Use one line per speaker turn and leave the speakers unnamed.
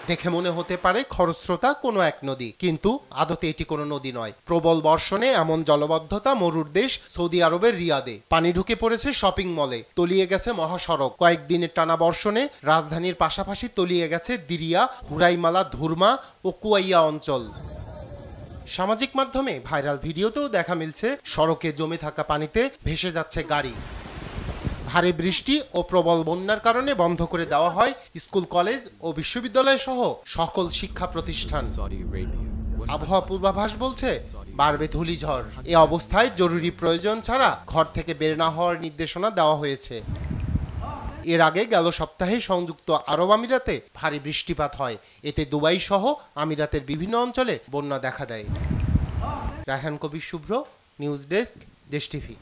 দেখে মনে হতে পারে খরস্রোতা কোনো এক নদী, কিন্তু আদতে এটি কোনো নদী নয়। প্রবল বর্ষণে এমন জলবদ্ধতা মরুর দেশ সৌদি আরবের রিয়াদে। পানি ঢুকে পড়েছে শপিং মলে, তলিয়ে গেছে মহাসড়ক। কয়েকদিনের টানা বর্ষণে রাজধানীর পাশাপাশি তলিয়ে গেছে দিরিয়া, হুরাইমালা, ধুরমা ও কুয়াইয়া অঞ্চল। সামাজিক মাধ্যমে ভাইরাল ভিডিওতেও দেখা মিলছে সড়কে জমে থাকা পানিতে ভেসে যাচ্ছে গাড়ি। ভারী বৃষ্টি ও প্রবল বন্যার কারণে বন্ধ করে দেওয়া হয় স্কুল, কলেজ ও বিশ্ববিদ্যালয় সহ সকল শিক্ষা প্রতিষ্ঠান। আবহাওয়া পূর্বাভাস বলছে বাড়বে ধূলিঝড়। এ অবস্থায় জরুরি প্রয়োজন ছাড়া ঘর থেকে বের না হওয়ার নির্দেশনা দেওয়া হয়েছে। এর আগে গেল সপ্তাহে সংযুক্ত আরব আমিরাতে ভারী বৃষ্টিপাত হয়। এতে দুবাই সহ আমিরাতের বিভিন্ন অঞ্চলে বন্যা দেখা দেয়। রায়হান কবির শুভ্র, নিউজ ডেস্ক, দেশ টিভি।